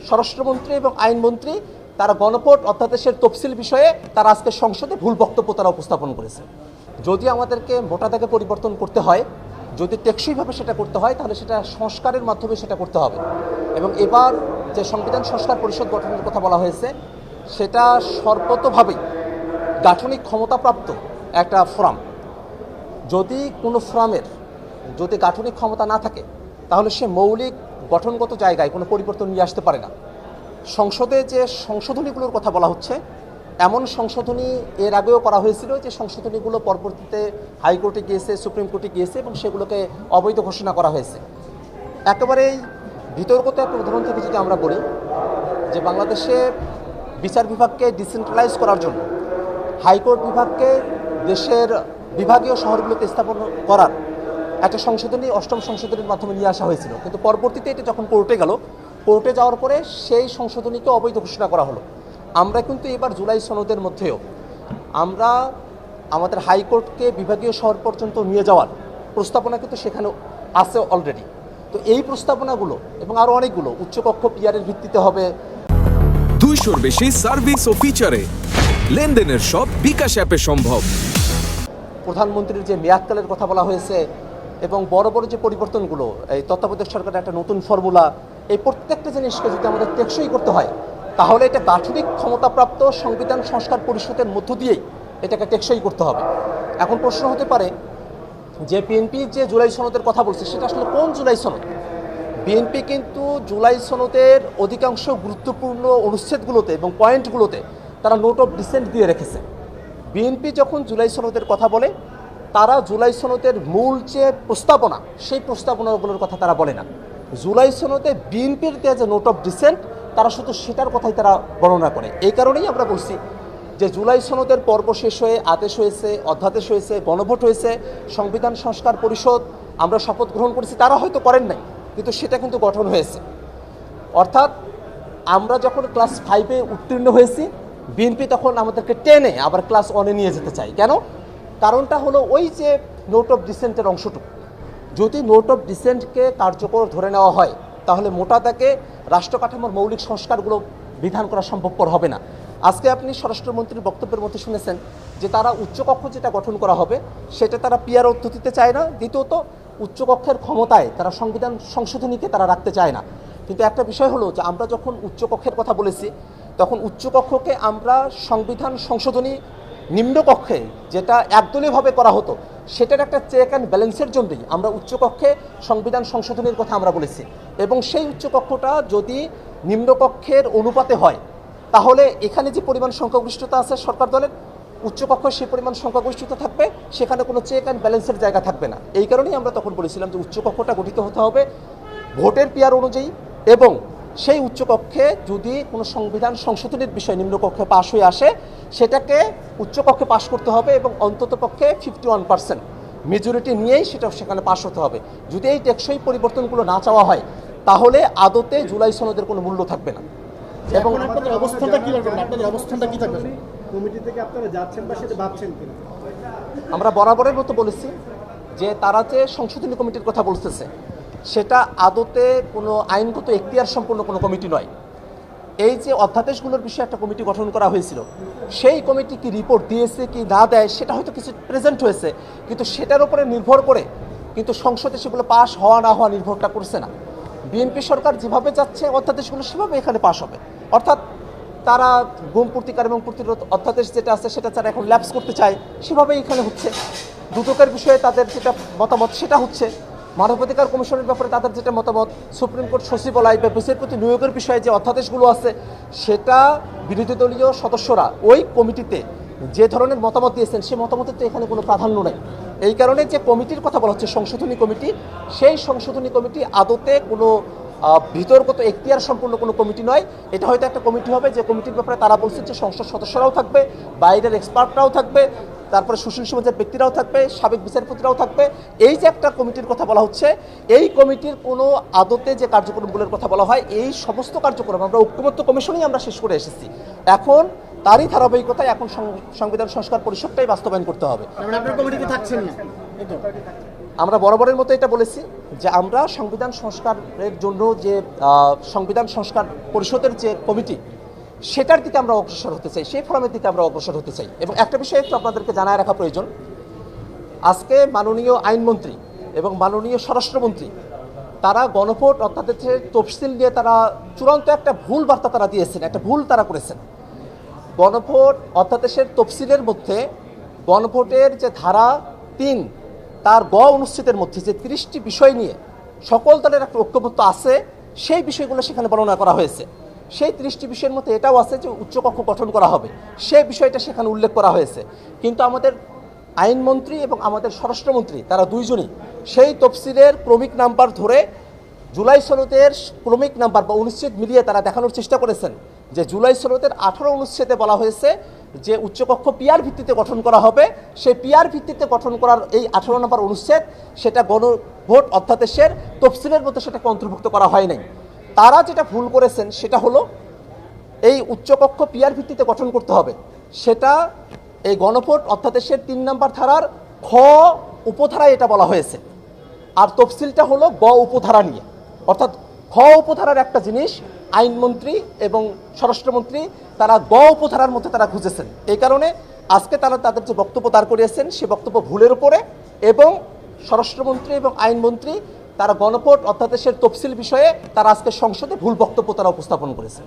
স্বরাষ্ট্রমন্ত্রী এবং আইনমন্ত্রী তারা গণভোট অধ্যাদেশের তফসিল বিষয়ে তারা আজকে সংসদে ভুল বক্তব্য তারা উপস্থাপন করেছে। যদি আমাদেরকে মোটা দাগে পরিবর্তন করতে হয়, যদি টেকসইভাবে সেটা করতে হয়, তাহলে সেটা সংস্কারের মাধ্যমে সেটা করতে হবে। এবং এবার যে সংবিধান সংস্কার পরিষদ গঠনের কথা বলা হয়েছে, সেটা সর্বতোভাবেই গাঠনিক ক্ষমতাপ্রাপ্ত একটা ফোরাম। যদি কোনো ফোরামের যদি গাঠনিক ক্ষমতা না থাকে, তাহলে সে মৌলিক গঠনগত জায়গায় কোনো পরিবর্তন নিয়ে আসতে পারে না। সংসদে যে সংশোধনীগুলোর কথা বলা হচ্ছে, এমন সংশোধনী এর আগেও করা হয়েছিল যে সংশোধনীগুলো পরবর্তীতে হাইকোর্টে গিয়েছে, সুপ্রিম কোর্টে গিয়েছে এবং সেগুলোকে অবৈধ ঘোষণা করা হয়েছে। একেবারেই বিতর্কতে একটা উদাহরণ থেকে যদি আমরা বলি যে বাংলাদেশে বিচার বিভাগকে ডিসেন্ট্রালাইজ করার জন্য হাইকোর্ট বিভাগকে দেশের বিভাগীয় শহরগুলোতে স্থাপন করার একটা সংশোধনী অষ্টম সংশোধনীর মাধ্যমে নিয়ে আসা হয়েছিল, কিন্তু পরবর্তীতে এটা যখন কোর্টে গেল, কোর্টে যাওয়ার পরে সেই সংশোধনীকে অবৈধ ঘোষণা করা হলো। আমরা কিন্তু এবার জুলাই সনদের মধ্যেও আমরা আমাদের হাইকোর্টকে বিভাগীয় শহর পর্যন্ত নিয়ে যাওয়ার প্রস্তাবনা কিন্তু সেখানে আছে অলরেডি। তো এই প্রস্তাবনাগুলো এবং আরও অনেকগুলো উচ্চকক্ষ পিআরের ভিত্তিতে হবে। 200-র বেশি সার্ভিস ও ফিচারে লেনদেনের সব বিকাশ অ্যাপে সম্ভব। প্রধানমন্ত্রীর যে মেয়াদকালের কথা বলা হয়েছে এবং বড় বড় যে পরিবর্তনগুলো, এই তত্ত্বাবধায়ক সরকারের একটা নতুন ফর্মুলা, এই প্রত্যেকটা জিনিসকে যদি আমাদের টেকসই করতে হয়, তাহলে এটা গাঠনিক ক্ষমতাপ্রাপ্ত সংবিধান সংস্কার পরিষদের মধ্য দিয়েই এটাকে টেকসই করতে হবে। এখন প্রশ্ন হতে পারে যে বিএনপি যে জুলাই সনদের কথা বলছে, সেটা আসলে কোন জুলাই সনদ? বিএনপি কিন্তু জুলাই সনদের অধিকাংশ গুরুত্বপূর্ণ অনুচ্ছেদগুলোতে এবং পয়েন্টগুলোতে তারা নোট অফ ডিসেন্ট দিয়ে রেখেছে। বিএনপি যখন জুলাই সনদের কথা বলে, তারা জুলাই সনদের মূল যে প্রস্তাবনা, সেই প্রস্তাবনাগুলোর কথা তারা বলে না। জুলাই সনদে বিএনপির দেওয়া যে নোট অফ ডিসেন্ট, তারা শুধু সেটার কথাই তারা বর্ণনা করে। এই কারণেই আমরা বলছি যে জুলাই সনদের পর্ব শেষ হয়ে আদেশ হয়েছে, অধ্যাদেশ হয়েছে, গণভোট হয়েছে, সংবিধান সংস্কার পরিষদ আমরা শপথ গ্রহণ করেছি, তারা হয়তো করেন নাই, কিন্তু সেটা কিন্তু গঠন হয়েছে। অর্থাৎ আমরা যখন ক্লাস 5-এ উত্তীর্ণ হয়েছি, বিএনপি তখন আমাদেরকে টেনে আবার ক্লাস 1-এ নিয়ে যেতে চাই। কেন? কারণটা হলো ওই যে নোট অফ ডিসেন্টের অংশটুকু। যদি নোট অফ ডিসেন্টকে কার্যকর ধরে নেওয়া হয়, তাহলে মোটা দাগে রাষ্ট্র কাঠামোর মৌলিক সংস্কারগুলো বিধান করা সম্ভবপর হবে না। আজকে আপনি স্বরাষ্ট্রমন্ত্রীর বক্তব্যের মধ্যে শুনেছেন যে তারা উচ্চকক্ষ যেটা গঠন করা হবে, সেটা তারা পিআর পদ্ধতিতে চায় না। দ্বিতীয়ত, উচ্চকক্ষের ক্ষমতায় তারা সংবিধান সংশোধনীকে তারা রাখতে চায় না। কিন্তু একটা বিষয় হলো যে আমরা যখন উচ্চকক্ষের কথা বলেছি, তখন উচ্চকক্ষকে আমরা সংবিধান সংশোধনী নিম্নকক্ষে যেটা একদলীয়ভাবে করা হতো, সেটার একটা চেক অ্যান্ড ব্যালেন্সের জন্যই আমরা উচ্চকক্ষে সংবিধান সংশোধনীর কথা আমরা বলেছি। এবং সেই উচ্চকক্ষটা যদি নিম্নকক্ষের অনুপাতে হয়, তাহলে এখানে যে পরিমাণ সংখ্যাগরিষ্ঠতা আছে সরকার দলের, উচ্চকক্ষে সেই পরিমাণ সংখ্যাগরিষ্ঠতা থাকবে, সেখানে কোনো চেক অ্যান্ড ব্যালেন্সের জায়গা থাকবে না। এই কারণেই আমরা তখন বলেছিলাম যে উচ্চকক্ষটা গঠিত হতে হবে ভোটের পিআর অনুযায়ী, এবং সেই উচ্চকক্ষে যদি কোনো সংবিধান সংশোধনের বিষয় নিম্নকক্ষে পাশ হয়ে আসে, সেটাকে উচ্চকক্ষে পাশ করতে হবে এবং অন্ততপক্ষে 51% মেজরিটি নিয়েই সেটা সেখানে পাশ হতে হবে। যদি এই টেকসই পরিবর্তনগুলো না চাওয়া হয়, তাহলে আদতে জুলাই সনদের কোনো মূল্য থাকবে না। এবং আপনাদের অবস্থানটা কি রাখবেন? আপনাদের অবস্থানটা কি থাকবে? কমিটি থেকে আপনারা যাচ্ছেন বা সেটা ভাবছেন কিনা? আমরা বরাবরের মতো বলেছি যে তারা যে সংশোধনী কমিটির কথা বলতেছে, সেটা আদতে কোনো আইনগত এখতিয়ার সম্পন্ন কোনো কমিটি নয়। এই যে অধ্যাদেশগুলোর বিষয়ে একটা কমিটি গঠন করা হয়েছিল, সেই কমিটি কি রিপোর্ট দিয়েছে কি না দেয়, সেটা হয়তো কিছু প্রেজেন্ট হয়েছে, কিন্তু সেটার উপরে নির্ভর করে কিন্তু সংসদে সেগুলো পাশ হওয়া না হওয়া নির্ভরটা করছে না। বিএনপি সরকার যেভাবে যাচ্ছে, অধ্যাদেশগুলো সেভাবে এখানে পাশ হবে। অর্থাৎ তারা গুম প্রতিকার এবং প্রতিরোধ অধ্যাদেশ যেটা আছে, সেটা তারা এখন ল্যাপস করতে চায়, সেভাবেই এখানে হচ্ছে। দুদকের বিষয়ে তাদের যেটা মতামত, সেটা হচ্ছে। মানবাধিকার কমিশনের ব্যাপারে তাদের যেটা মতামত, সুপ্রিম কোর্ট সচিবালয় বা বিচারপতি নিয়োগের বিষয়ে যে অধ্যাদেশগুলো আছে, সেটা বিরোধী দলীয় সদস্যরা ওই কমিটিতে যে ধরনের মতামত দিয়েছেন, সেই মতামতের তো এখানে কোনো প্রাধান্য নেই। এই কারণে যে কমিটির কথা বলা হচ্ছে সংশোধনী কমিটি, সেই সংশোধনী কমিটি আদতে কোনো বিতর্কত এখতিয়ার সম্পূর্ণ কোনো কমিটি নয়। এটা হয়তো একটা কমিটি হবে যে কমিটির ব্যাপারে তারা বলছে যে সংসদ সদস্যরাও থাকবে, বাইরের এক্সপার্টরাও থাকবে, তারপরে সুশীল সমাজের ব্যক্তিরাও থাকবে, সাবেক বিচারপতিরাও থাকবে। এই যে একটা কমিটির কথা বলা হচ্ছে, এই কমিটির কোনো আদতে যে কার্যক্রমগুলোর কথা বলা হয়, এই সমস্ত কার্যক্রম আমরা ঐক্যমত্য কমিশনেই আমরা শেষ করে এসেছি। এখন তারই ধারাবাহিকতায় এখন সংবিধান সংস্কার পরিষদটাই বাস্তবায়ন করতে হবে। আপনার কমিটিতে থাকছেন না? আমরা বরাবরের মতো এটা বলেছি যে আমরা সংবিধান সংস্কারের জন্য যে সংবিধান সংস্কার পরিষদের যে কমিটি সেটার দিকে আমরা অগ্রসর হতে চাই, সেই ফোরামের দিকে আমরা অগ্রসর হতে চাই। এবং একটা বিষয় একটু আপনাদেরকে জানায় রাখা প্রয়োজন, আজকে মাননীয় আইনমন্ত্রী এবং মাননীয় স্বরাষ্ট্রমন্ত্রী তারা গণভোট অধ্যাদেশের তফসিল নিয়ে তারা চূড়ান্ত একটা ভুল বার্তা তারা দিয়েছেন, একটা ভুল তারা করেছেন। গণভোট অধ্যাদেশের তফসিলের মধ্যে গণভোটের যে ধারা ৩ তার অনুচ্ছেদের মধ্যে যে 30টি বিষয় নিয়ে সকল দলের একটা ঐক্যমত্য আছে, সেই বিষয়গুলো সেখানে বর্ণনা করা হয়েছে। সেই 30টি বিষয়ের মধ্যে এটাও আছে যে উচ্চকক্ষ গঠন করা হবে, সেই বিষয়টা সেখানে উল্লেখ করা হয়েছে। কিন্তু আমাদের আইনমন্ত্রী এবং আমাদের স্বরাষ্ট্রমন্ত্রী তারা দুইজনই সেই তফসিলের ক্রমিক নাম্বার ধরে জুলাই সনদের ক্রমিক নাম্বার বা অনুচ্ছেদ মিলিয়ে তারা দেখানোর চেষ্টা করেছেন যে জুলাই সনদের 18 অনুচ্ছেদে বলা হয়েছে যে উচ্চকক্ষ পিআর ভিত্তিতে গঠন করা হবে। সেই পিআর ভিত্তিতে গঠন করার এই 18 নম্বর অনুচ্ছেদ সেটা গণভোট অধ্যাদেশের তফসিলের মধ্যে সেটাকে অন্তর্ভুক্ত করা হয় নাই। তারা যেটা ভুল করেছেন সেটা হলো এই উচ্চকক্ষ পিআর ভিত্তিতে গঠন করতে হবে, সেটা এই গণভোট অধ্যাদেশের 3 নম্বর ধারার খ উপধারায় এটা বলা হয়েছে, আর তফসিলটা হলো গ উপধারা নিয়ে। অর্থাৎ খ উপধারার একটা জিনিস আইনমন্ত্রী এবং স্বরাষ্ট্রমন্ত্রী তারা গ উপধারার মধ্যে তারা খুঁজেছেন। এই কারণে আজকে তারা তাদের যে বক্তব্য দাঁড় করিয়েছেন সে বক্তব্য ভুলের উপরে, এবং স্বরাষ্ট্রমন্ত্রী এবং আইনমন্ত্রী তারা গণভোট অধ্যাদেশের তফসিল বিষয়ে তারা আজকে সংসদে ভুল বক্তব্য তারা উপস্থাপন করেছে।